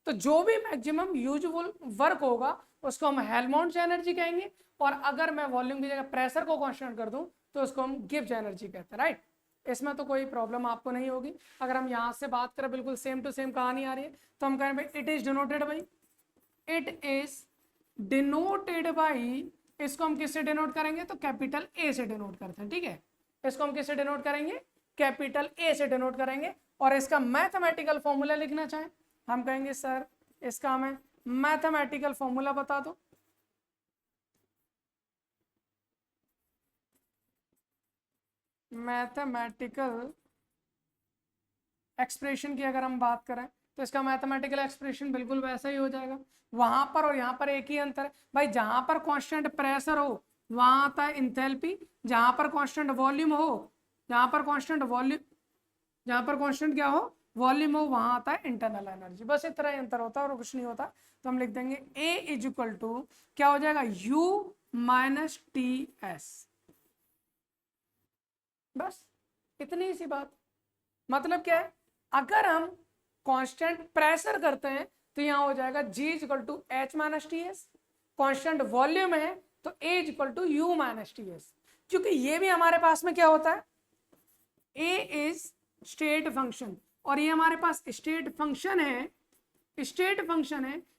तो जो भी मैक्सिमम यूजफुल वर्क होगा उसको हम हेल्महोल्ट्ज एनर्जी कहेंगे, और अगर मैं वॉल्यूम की जगह प्रेशर को कांस्टेंट कर दूं तो उसको हम गिब्स एनर्जी कहते हैं, राइट। इसमें तो कोई प्रॉब्लम आपको नहीं होगी। अगर हम यहाँ से बात करें बिल्कुल सेम टू सेम कहानी आ रही है तो हम कहें भाई it is denoted by, it is denoted by, इसको हम किससे डिनोट करेंगे तो कैपिटल ए से डिनोट करते हैं, ठीक है। इसको हम किससे डिनोट करेंगे, कैपिटल ए से डिनोट करेंगे। और इसका मैथमेटिकल फॉर्मूला लिखना चाहें हम कहेंगे सर इसका हमें मैथमेटिकल फॉर्मूला बता दो। मैथमेटिकल एक्सप्रेशन की अगर हम बात करें तो इसका मैथमेटिकल एक्सप्रेशन बिल्कुल वैसा ही हो जाएगा। वहां पर और यहाँ पर एक ही अंतर है भाई, जहां पर कांस्टेंट प्रेशर हो वहां आता है इंथैल्पी, जहां पर कांस्टेंट वॉल्यूम हो, जहां पर कांस्टेंट क्या हो, वॉल्यूम हो, वहां आता है इंटरनल एनर्जी। बस इतना ही अंतर होता है और कुछ नहीं होता। तो हम लिख देंगे A इज इक्वल टू क्या हो जाएगा, U माइनस TS। बस इतनी सी बात। मतलब क्या है, अगर हम कांस्टेंट प्रेशर करते हैं तो यहाँ हो जाएगा G is equal to H minus TS। Constant volume है तो A is equal to U minus TS। क्योंकि ये भी हमारे पास में क्या होता है, A इज स्टेट फंक्शन और ये हमारे पास स्टेट फंक्शन है,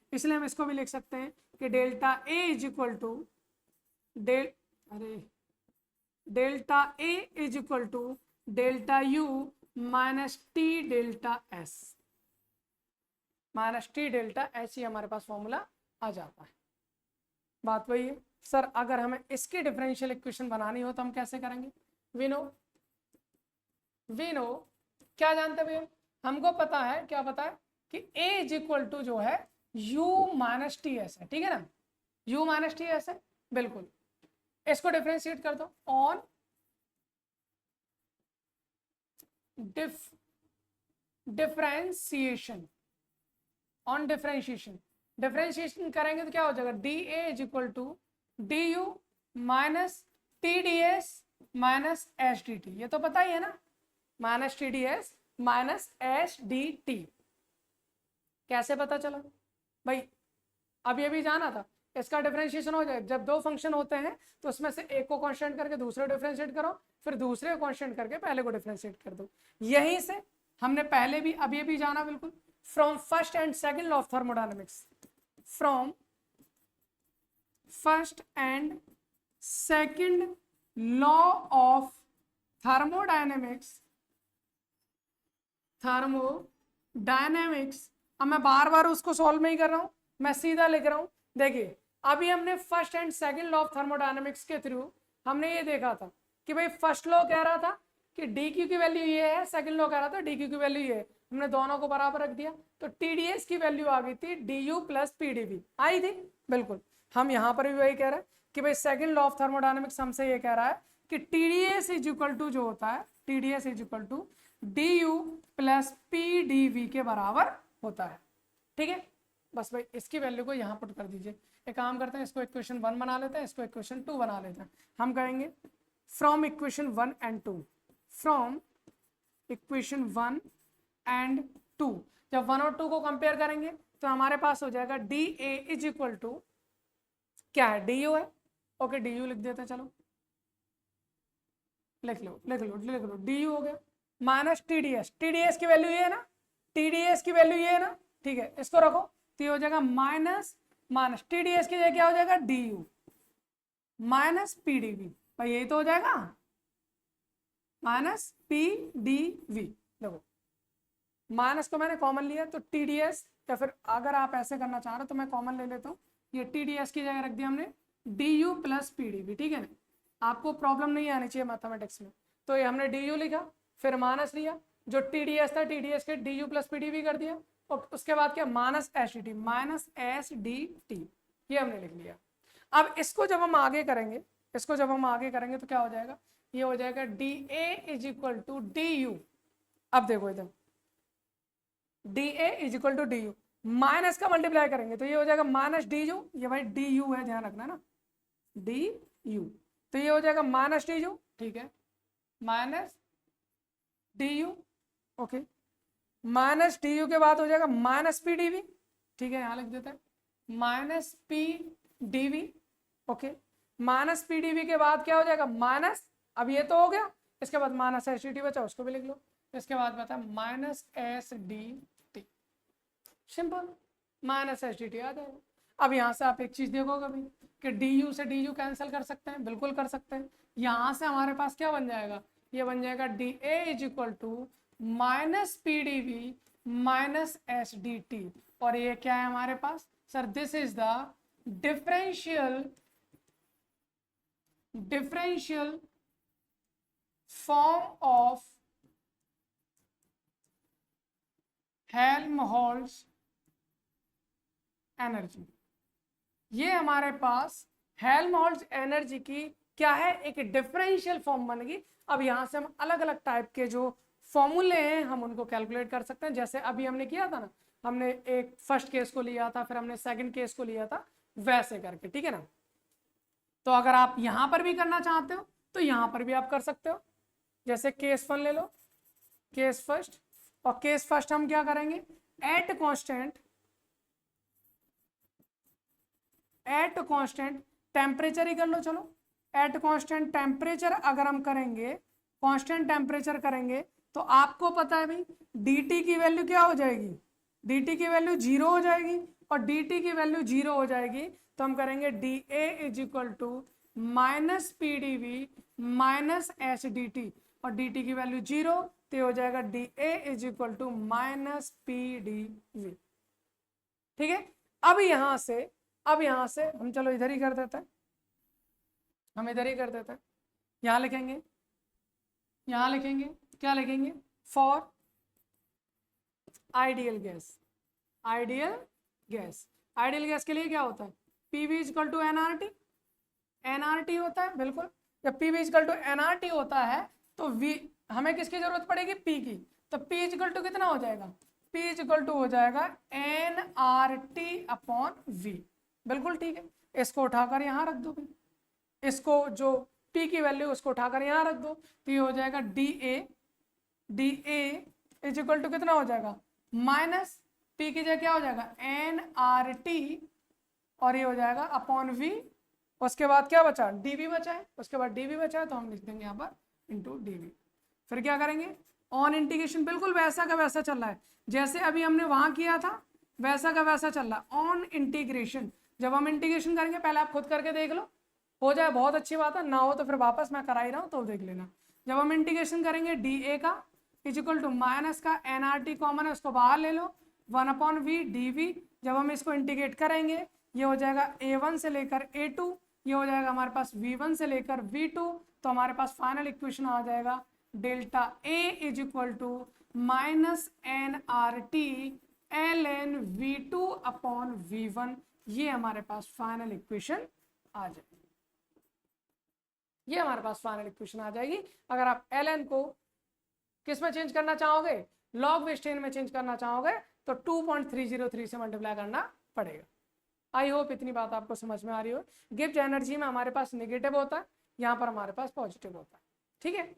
इसलिए हम इसको भी लिख सकते हैं कि delta A is equal to delta A is equal to delta U minus T delta S, minus T delta S, ये हमारे पास फॉर्मूला आ जाता है। बात वही है सर, अगर हमें इसकी डिफरेंशियल इक्वेशन बनानी हो तो हम कैसे करेंगे, वी नो क्या जानते हैं भैया, हमको पता है, क्या पता है कि A इज इक्वल टू जो है U माइनस TS है, ठीक है ना, U माइनस TS है। बिल्कुल इसको डिफरेंशिएट कर दो ऑन डिफरेंशिएशन, ऑन डिफरेंशिएशन करेंगे तो क्या हो जाएगा, DA is equal to DU minus TDS minus SDT, ये तो पता ही है ना, माइनस TDS माइनस SDT। कैसे पता चला भाई, अब ये भी जाना था, इसका डिफरेंशिएशन हो जाए जब दो फंक्शन होते हैं तो उसमें से एक को कांस्टेंट करके दूसरे को डिफरेंशिएट करो, फिर दूसरे को कांस्टेंट करके पहले को डिफरेंशिएट कर दो। यहीं से हमने पहले भी अब ये भी जाना बिल्कुल, from first and second law of thermodynamics, from first and second law of thermodynamics, अब मैं बार बार उसको सॉल्व नहीं कर रहा हूं, मैं सीधा लिख रहा हूं। देखिए अभी हमने first and second law of thermodynamics के थ्रू हमने ये देखा था कि भाई फर्स्ट लॉ कह रहा था कि dq की वैल्यू ये है, सेकंड लॉ कह रहा था dq की वैल्यू ये है, हमने दोनों को बराबर रख दिया तो TDS की वैल्यू आ गई थी du प्लस PdV आई थी। बिल्कुल हम यहाँ पर भी वही कह रहे हैं कि भाई सेकंड लॉ ऑफ थर्मोडायनेमिक्स हमसे ये कह रहा है कि TDS इज इक्वल टू जो होता है, TDS is equal to du plus PdV के बराबर होता है, ठीक है। बस भाई इसकी वैल्यू को यहाँ पुट कर दीजिए। एक काम करते हैं, इसको इक्वेशन 1 बना लेते हैं, इसको इक्वेशन 2 बना लेते हैं। हम कहेंगे from equation 1 and 2, from equation 1 and 2, जब 1 और 2 को कंपेयर करेंगे तो हमारे पास हो जाएगा DA इज इक्वल टू क्या है, DU है, ओके DU लिख देते हैं, चलो लिख लो DU हो गया माइनस TDS, TDS की वैल्यू ये है ना, TDS की वैल्यू ये है ना, ठीक है इसको रखो। तो ये हो जाएगा माइनस माइनस TDS की जगह क्या हो जाएगा DU माइनस PdV। भाई यही तो हो जाएगा माइनस PdV। देखो माइनस को मैंने कॉमन लिया तो TDS, या फिर अगर आप ऐसे करना चाह रहे हो तो मैं कॉमन ले लेता हूँ, ये TDS की जगह रख दिया हमने DU प्लस PdV। ठीक है ना, आपको प्रॉब्लम नहीं आनी चाहिए मैथमेटिक्स में। तो ये हमने DU लिखा, फिर माइनस लिया, जो TDS था TDS के DU प्लस PdV कर दिया, और उसके बाद क्या माइनस SDT माइनस SDT, ये हमने लिख लिया। अब इसको जब हम आगे करेंगे, इसको जब हम आगे करेंगे तो क्या हो जाएगा, ये हो जाएगा DA is equal to DU। अब देखो इधर DA is equal to DU, minus का मल्टीप्लाई करेंगे तो ये हो जाएगा माइनस DU, ये भाई DU है ध्यान रखना ना DU, तो ये हो जाएगा माइनस DU। ठीक है, minus DU, okay, minus DU के बाद हो जाएगा माइनस PdV। ठीक है, यहाँ लिख देते हैं minus PdV, okay, minus PdV के बाद क्या हो जाएगा माइनस, अब ये तो हो गया, इसके बाद माइनस SDT बचा, उसको भी लिख लो, इसके बाद बता minus SDT, simple minus SDT आ जाएगा। अब यहाँ से आप एक चीज देखो कभी कि DU से DU कैंसिल कर सकते हैं, बिल्कुल कर सकते हैं। यहाँ से हमारे पास क्या बन जाएगा, ये बन जाएगा DA is equal to minus PdV minus SDT, और ये क्या है हमारे पास sir, this is the differential form of Helmholtz energy. ये हमारे पास हेल्महोल्ट्ज एनर्जी की क्या है, एक डिफरेंशियल फॉर्म बन गई। अब यहाँ से हम अलग अलग टाइप के जो फॉर्मूले हैं हम उनको कैलकुलेट कर सकते हैं, जैसे अभी हमने किया था ना, हमने एक फर्स्ट केस को लिया था, फिर हमने सेकंड केस को लिया था, वैसे करके। ठीक है ना, तो अगर आप यहां पर भी करना चाहते हो तो यहां पर भी आप कर सकते हो, जैसे केस 1 ले लो, केस फर्स्ट, और केस फर्स्ट हम क्या करेंगे, एट कांस्टेंट टेम्परेचर ही कर लो, चलो एट कांस्टेंट टेम्परेचर अगर हम करेंगे, कांस्टेंट टेम्परेचर करेंगे तो आपको पता है भाई dt की वैल्यू क्या हो जाएगी, dt की वैल्यू 0 हो जाएगी, और dt की वैल्यू 0 हो जाएगी तो हम करेंगे DA is equal to minus PdV minus SDT, और dt की वैल्यू 0 तो हो जाएगा DA is equal to minus PdV। ठीक है, अब यहां से हम चलो इधर ही कर देते हैं, हम इधर ही कर देते हैं, यहां लिखेंगे, यहां लिखेंगे क्या लिखेंगे, for ideal gas, ideal gas के लिए क्या होता है, PV इक्वल टू NRT होता है, बिल्कुल। जब PV इक्वल टू NRT होता है तो V हमें किसकी जरूरत पड़ेगी, P की, तो P इक्वल टू कितना हो जाएगा, P इक्वल टू हो जाएगा NRT अपॉन V, बिल्कुल ठीक है। इसको उठाकर यहाँ रख दो, इसको जो P की वैल्यू उसको उठाकर यहाँ रख दो, तो ये हो जाएगा DA इज इक्वल टू कितना हो जाएगा, माइनस P की जगह क्या हो जाएगा NRT, और ये हो जाएगा अपॉन V, उसके बाद क्या बचा DV बचा है, उसके बाद DV बचा है तो हम लिख देंगे यहाँ पर इंटू DV। फिर क्या करेंगे, ऑन इंटीग्रेशन बिल्कुल वैसा का वैसा चल रहा है, जैसे अभी हमने वहां किया था वैसा का वैसा चल रहा है, ऑन इंटीग्रेशन। जब हम इंटीग्रेशन करेंगे पहले आप खुद करके देख लो, हो जाए बहुत अच्छी बात है, ना हो तो फिर वापस मैं करा ही रहा हूँ तो देख लेना। जब हम इंटीग्रेशन करेंगे DA का इज इक्वल टू माइनस का NRT कॉमन है उसको बाहर ले लो, 1/V DV, जब हम इसको इंटीग्रेट करेंगे ये हो जाएगा A1 से लेकर A2, ये हो जाएगा हमारे पास V1 से लेकर V2, तो हमारे पास फाइनल इक्वेशन आ जाएगा delta A is equal to minus NRT ln V2 upon V1, ये हमारे पास फाइनल इक्वेशन आ जाएगी, ये हमारे पास फाइनल इक्वेशन आ जाएगी। अगर आप ln को किस में चेंज करना चाहोगे, लॉग वेस्टेन में चेंज करना चाहोगे तो 2.303 से मल्टीप्लाई करना पड़ेगा। आई होप इतनी बात आपको समझ में आ रही हो। गिब्स एनर्जी में हमारे पास नेगेटिव होता है, यहाँ पर हमारे पास पॉजिटिव होता है, ठीक है,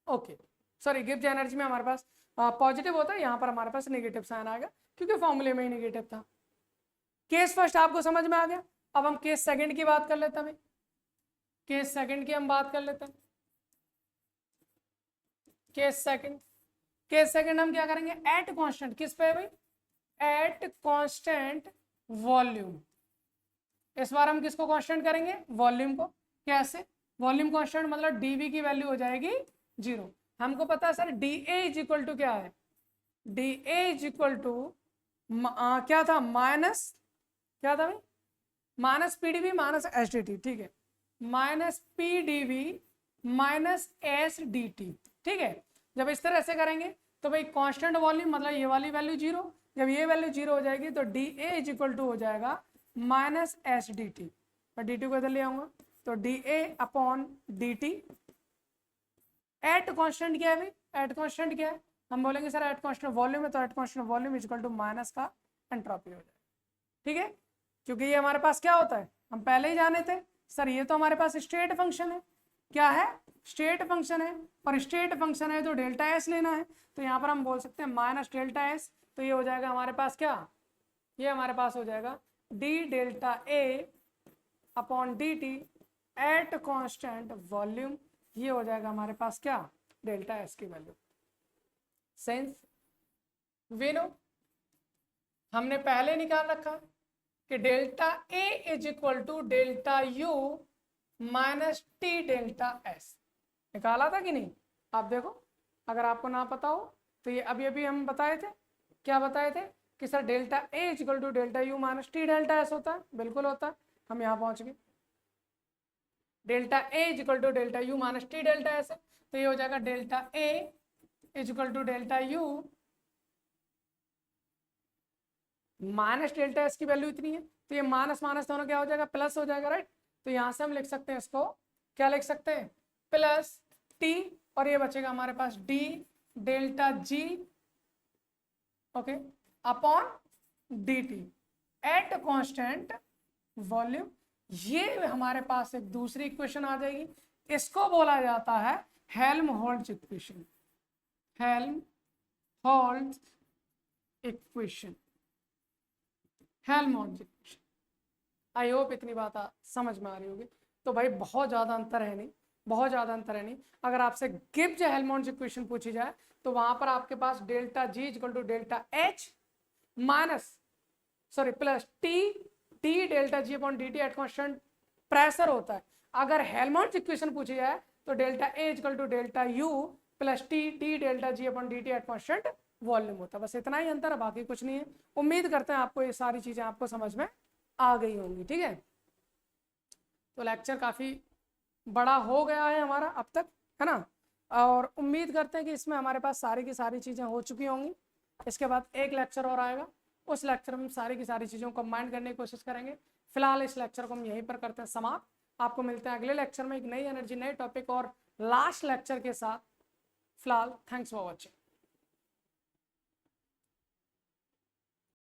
ओके। सॉरी, गिब्स एनर्जी में हमारे पास पॉजिटिव होता है, यहाँ पर हमारे पास नेगेटिव साइन आएगा क्योंकि फॉर्मूले में ही नेगेटिव था। केस फर्स्ट आपको समझ में आ गया, अब हम केस सेकंड की बात कर लेते हैं। केस सेकंड की हम बात कर लेते हैं। केस सेकंड हम क्या करेंगे, एट कांस्टेंट किस पे है भाई, एट कांस्टेंट वॉल्यूम। इस बार हम किसको कांस्टेंट करेंगे? वॉल्यूम को। कैसे? वॉल्यूम कांस्टेंट मतलब dv की वैल्यू हो जाएगी 0। हमको पता है sir dA is equal to क्या है? dA इज इक्वल टू क्या था? माइनस क्या था भाई? Minus PDV minus S D T. ठीक है, minus PDV minus S D T. ठीक है, जब इस तरह से करेंगे तो भाई कांस्टेंट वॉल्यूम मतलब ये वाली वैल्यू 0, जब ये वैल्यू 0 हो जाएगी तो D A is equal to हो जाएगा माइनस एस डी टी। मैं डी टी को इधर ले आऊंगा तो D A upon D T. At constant क्या है भाई? एट कांस्टेंट क्या है? हम बोलेंगे सर एट कांस्टेंट वॉल्यूम है, तो at constant volume is equal to minus का एंट्रोपी हो जाएगा। ठीक है, क्योंकि ये हमारे पास क्या होता है हम पहले ही जाने थे सर, ये तो हमारे पास स्टेट फंक्शन है। क्या है? स्टेट फंक्शन है, और स्टेट फंक्शन है तो डेल्टा एस लेना है, तो यहाँ पर हम बोल सकते हैं माइनस डेल्टा एस। तो ये हो जाएगा हमारे पास क्या? ये हमारे पास हो जाएगा D delta A upon D T at constant volume. ये हो जाएगा हमारे पास क्या? डेल्टा एस की वैल्यू। सेंस वी नो हमने पहले निकाल रखा कि delta A is equal to delta U minus T delta S. निकाला था कि नहीं? आप देखो, अगर आपको ना पता हो तो ये अभी अभी हम बताए थे। क्या बताए थे? कि sir delta A is equal to delta U minus T delta S होता है। बिल्कुल होता है, हम यहाँ पहुंच गए। Delta A is equal to delta U minus T delta S है, तो ये हो जाएगा delta A is equal to delta U minus delta S की वैल्यू इतनी है, तो ये माइनस माइनस दोनों क्या हो जाएगा? प्लस हो जाएगा, राइट। तो यहाँ से हम लिख सकते हैं इसको, क्या लिख सकते हैं? प्लस टी, और ये बचेगा हमारे पास D delta G okay upon D T at constant volume. ये हमारे पास एक दूसरी इक्वेशन आ जाएगी, इसको बोला जाता है Helmholtz equation. Helmholtz equation, Helmholtz equation. I hope इतनी बात समझ में आ रही होगी। तो भाई बहुत ज़्यादा अंतर है नहीं, बहुत ज़्यादा अंतर है नहीं। अगर आपसे गिब्स हेल्महोल्ट्ज इक्वेशन पूछी जाए तो वहां पर आपके पास delta G equal to delta H minus plus T delta G upon D T at constant pressure होता है। अगर हेल्महोल्ट्ज इक्वेशन पूछी जाए तो delta A equal to delta U plus T delta G upon D T at constant volume होता है। बस इतना ही अंतर है, बाकी कुछ नहीं है। उम्मीद करते हैं आपको ये सारी चीज़ें आपको समझ में आ गई होंगी। ठीक है, तो लेक्चर काफ़ी बड़ा हो गया है हमारा अब तक, है ना। और उम्मीद करते हैं कि इसमें हमारे पास सारी की सारी चीज़ें हो चुकी होंगी। इसके बाद एक लेक्चर और आएगा, उस लेक्चर में सारी की सारी चीज़ों को कंबाइन करने की कोशिश करेंगे। फिलहाल इस लेक्चर को हम यहीं पर करते हैं समाप्त। आपको मिलते हैं अगले लेक्चर में एक नई एनर्जी, नए टॉपिक और लास्ट लेक्चर के साथ। फिलहाल थैंक्स फॉर वॉचिंग।